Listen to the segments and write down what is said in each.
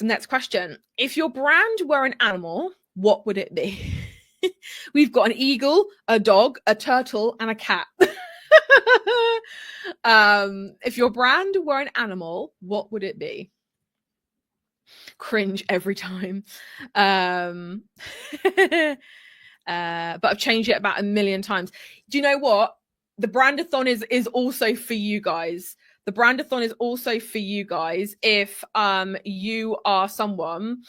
Next question. If your brand were an animal, what would it be? We've got an eagle, a dog, a turtle, and a cat. If your brand were an animal, what would it be? Cringe every time. But I've changed it about 1 million times. Do you know what? The Brandathon is also for you guys. The Brandathon is also for you guys if you are someone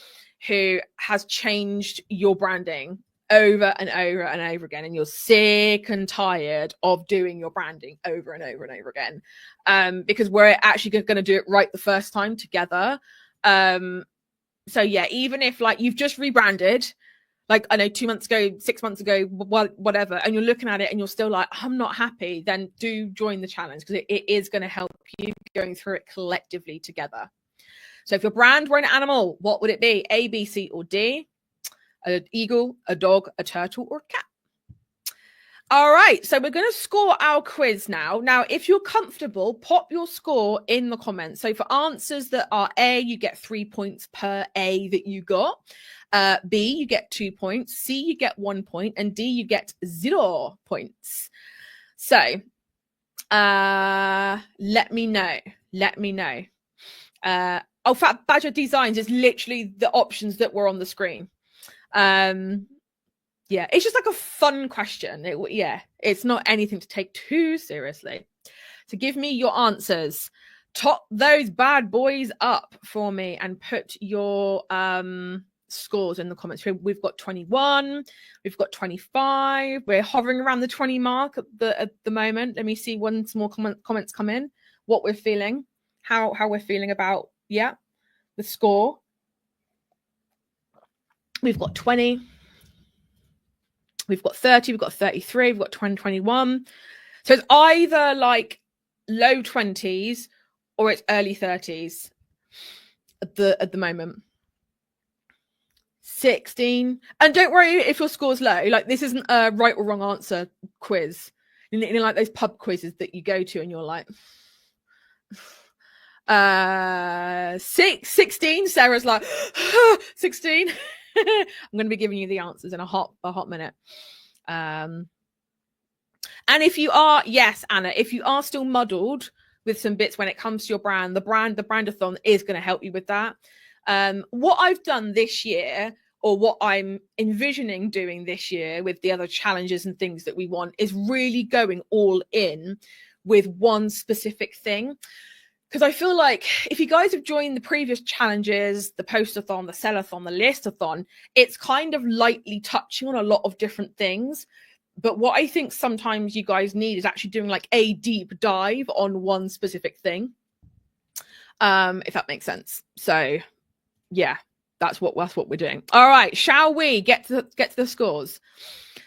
who has changed your branding over and over and over again, and you're sick and tired of doing your branding over and over and over again, because we're actually going to do it right the first time together. So yeah, even if like you've just rebranded, like I know 2 months ago, 6 months ago, whatever, and you're looking at it and you're still like, I'm not happy, then do join the challenge, because it is going to help you going through it collectively together. So if your brand were an animal, what would it be? A, B, C, or D? An eagle, a dog, a turtle, or a cat? All right, so we're going to score our quiz now. Now, if you're comfortable, pop your score in the comments. So for answers that are A, you get 3 points per A that you got. B, you get 2 points. C, you get 1 point. And D, you get 0 points. So let me know. Fat Badger Designs is literally the options that were on the screen. Yeah, it's just like a fun question. It's not anything to take too seriously. So give me your answers. Top those bad boys up for me and put your scores in the comments. We've got 21, we've got 25. We're hovering around the 20 mark at the moment. Let me see once more comments come in. What we're feeling, how we're feeling about the score. We've got 20. We've got 30, we've got 33, we've got 21. So it's either like low 20s or it's early 30s at the moment. 16. And don't worry if your score's low. Like, this isn't a right or wrong answer quiz. You know, like those pub quizzes that you go to and you're like 16. Sarah's like 16. I'm going to be giving you the answers in a hot minute. And if you are, yes, Anna, if you are still muddled with some bits when it comes to your brand, the Brandathon is going to help you with that. What I've done this year, or what I'm envisioning doing this year with the other challenges and things that we want, is really going all in with one specific thing. Because I feel like if you guys have joined the previous challenges, the postathon, the sellathon, the listathon, it's kind of lightly touching on a lot of different things. But what I think sometimes you guys need is actually doing like a deep dive on one specific thing, if that makes sense. So yeah, that's what we're doing. All right, shall we get to the scores?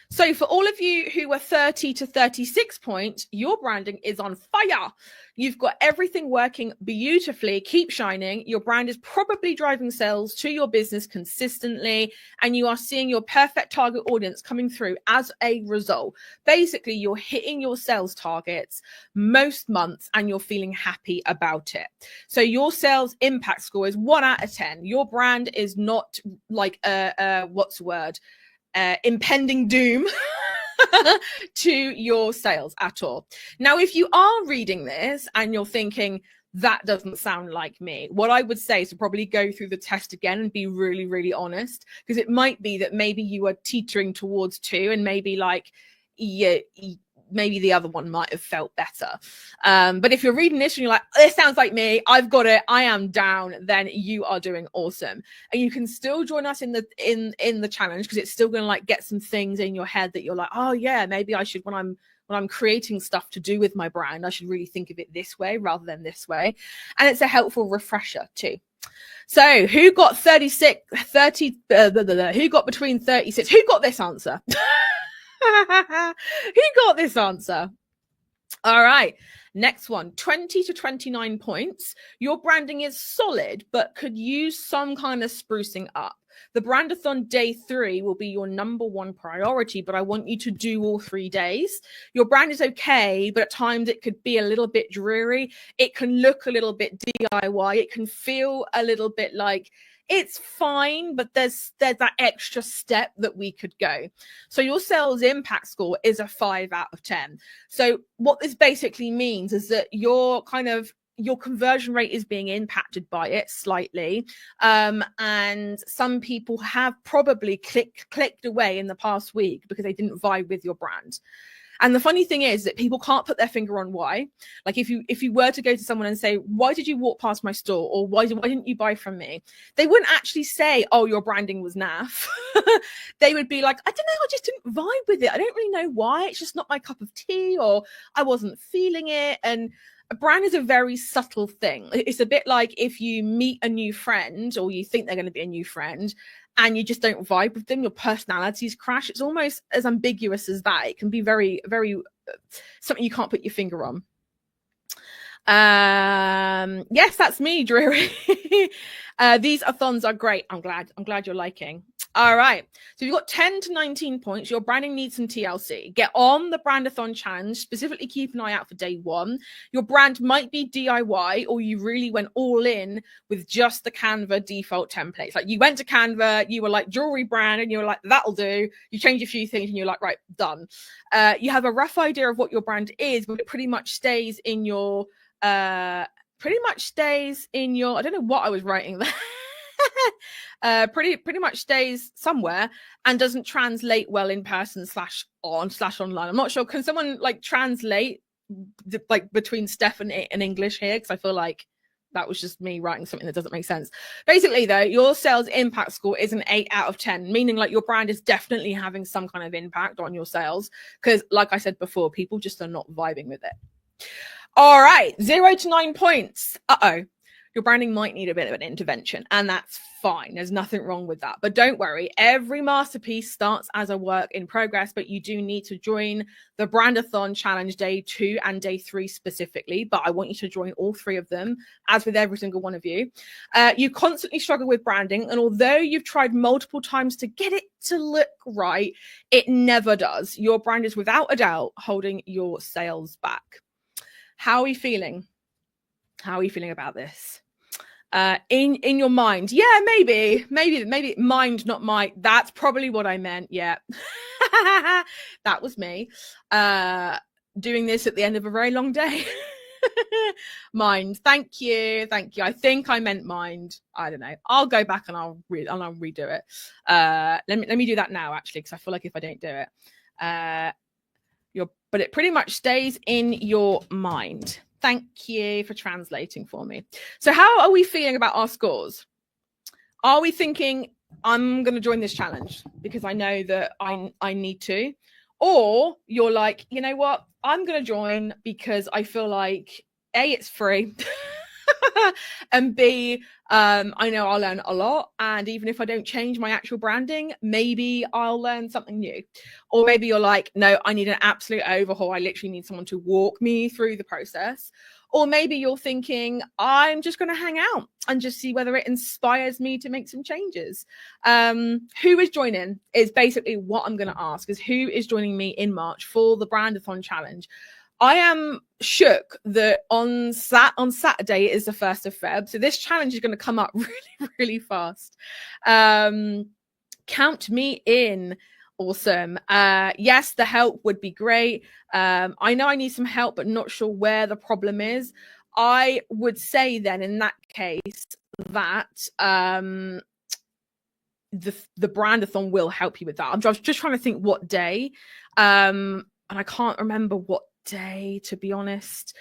So for all of you who were 30 to 36 points, your branding is on fire. You've got everything working beautifully. Keep shining. Your brand is probably driving sales to your business consistently, and you are seeing your perfect target audience coming through as a result. Basically, you're hitting your sales targets most months and you're feeling happy about it. So your sales impact score is 1 out of 10. Your brand is not like impending doom to your sales at all. Now, if you are reading this and you're thinking, that doesn't sound like me, what I would say is to probably go through the test again and be really, really honest, because it might be that maybe you are teetering towards 2 and maybe like, maybe the other one might have felt better. But if you're reading this and you're like, this sounds like me, I've got it, I am down, then you are doing awesome. And you can still join us in the challenge, because it's still going to like get some things in your head that you're like, oh yeah, maybe I should, when I'm creating stuff to do with my brand, I should really think of it this way rather than this way. And it's a helpful refresher too. So who got 30, who got between 36? Who got this answer? Who got this answer? All right, next one, 20 to 29 points. Your branding is solid, but could use some kind of sprucing up. The Brandathon day 3 will be your number 1 priority, but I want you to do all 3 days. Your brand is okay, but at times it could be a little bit dreary. It can look a little bit DIY. It can feel a little bit like it's fine, but there's that extra step that we could go. So your sales impact score is a 5 out of 10. So what this basically means is that your conversion rate is being impacted by it slightly. And some people have probably clicked away in the past week because they didn't vibe with your brand. And the funny thing is that people can't put their finger on why. Like if you were to go to someone and say, why did you walk past my store? Or why didn't you buy from me? They wouldn't actually say, oh, your branding was naff. They would be like, I don't know, I just didn't vibe with it. I don't really know why. It's just not my cup of tea, or I wasn't feeling it. And a brand is a very subtle thing. It's a bit like if you meet a new friend, or you think they're going to be a new friend, and you just don't vibe with them, your personalities crash. It's almost as ambiguous as that. It can be very, very something you can't put your finger on. Yes, that's me, Drury. These athons are great. I'm glad you're liking. All right. So you've got 10 to 19 points. Your branding needs some TLC. Get on the Brandathon challenge. Specifically, keep an eye out for day 1. Your brand might be DIY, or you really went all in with just the Canva default templates. Like you went to Canva, you were like jewelry brand, and you were like, that'll do. You change a few things and you're like, right, done. You have a rough idea of what your brand is, but it pretty much stays in your, I don't know what I was writing there. Pretty much stays somewhere and doesn't translate well in person /online. I'm not sure. Can someone like translate like between Steph and English here? Because I feel like that was just me writing something that doesn't make sense. Basically, though, your sales impact score is an 8 out of 10, meaning like your brand is definitely having some kind of impact on your sales. Because like I said before, people just are not vibing with it. All right, 0 to 9 points. Your branding might need a bit of an intervention, and that's fine. There's nothing wrong with that. But don't worry, every masterpiece starts as a work in progress, but you do need to join the Brandathon challenge day 2 and day 3 specifically. But I want you to join all 3 of them, as with every single one of you. You constantly struggle with branding, and although you've tried multiple times to get it to look right, it never does. Your brand is without a doubt holding your sales back. How are we feeling? How are you feeling about this? In your mind? Yeah, maybe mind, not might. That's probably what I meant. Yeah. That was me. Doing this at the end of a very long day. Mind. Thank you. I think I meant mind. I don't know. I'll go back and I'll redo it. Let me do that now, actually, because I feel like if I don't do it, but it pretty much stays in your mind. Thank you for translating for me. So how are we feeling about our scores? Are we thinking, I'm going to join this challenge because I know that I need to? Or you're like, you know what? I'm going to join because I feel like, A, it's free. And B, I know I'll learn a lot, and even if I don't change my actual branding, maybe I'll learn something new. Or maybe you're like, no, I need an absolute overhaul. I literally need someone to walk me through the process. Or maybe you're thinking, I'm just going to hang out and just see whether it inspires me to make some changes. Who is joining is basically what I'm going to ask, is who is joining me in March for the Brandathon challenge. I am shook that on Saturday is the 1st of Feb. So this challenge is going to come up really, really fast. Count me in. Awesome. Yes, the help would be great. I know I need some help, but not sure where the problem is. I would say then in that case that the Brandathon will help you with that. I'm just trying to think what day. And I can't remember what day, to be honest,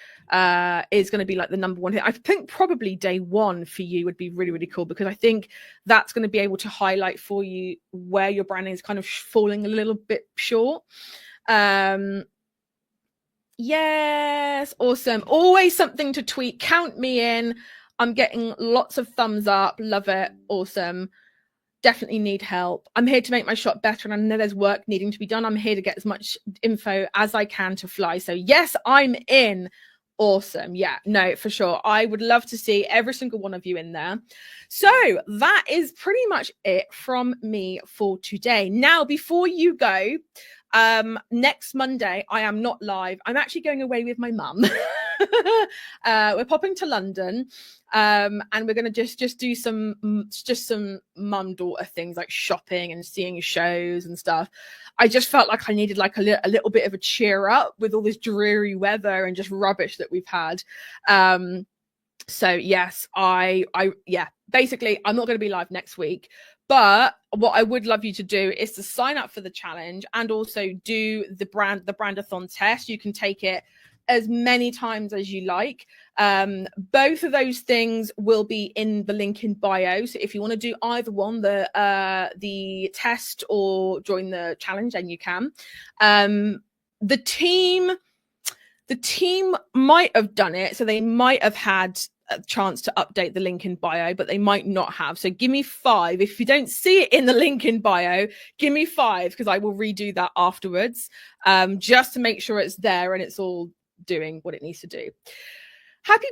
is going to be like the number one hit. I think probably day 1 for you would be really, really cool, because I think that's going to be able to highlight for you where your branding is kind of falling a little bit short. Yes, awesome. Always something to tweet. Count me in. I'm getting lots of thumbs up. Love it. Awesome. Definitely need help. I'm here to make my shop better, and I know there's work needing to be done. I'm here to get as much info as I can to fly. So yes, I'm in. Awesome. Yeah, no, for sure. I would love to see every single one of you in there. So that is pretty much it from me for today. Now, before you go, next Monday, I am not live. I'm actually going away with my mum. We're popping to London, and we're going to just do some mum daughter things like shopping and seeing shows and stuff. I just felt like I needed like a little bit of a cheer up with all this dreary weather and just rubbish that we've had. So yes, yeah, basically I'm not going to be live next week, but what I would love you to do is to sign up for the challenge and also do the Brandathon test. You can take it as many times as you like. Both of those things will be in the link in bio. So if you want to do either one, the test or join the challenge, then you can. The team might have done it, so they might have had a chance to update the link in bio, but they might not have. So give me 5. If you don't see it in the link in bio, give me 5, because I will redo that afterwards, just to make sure it's there and it's all doing what it needs to do. Happy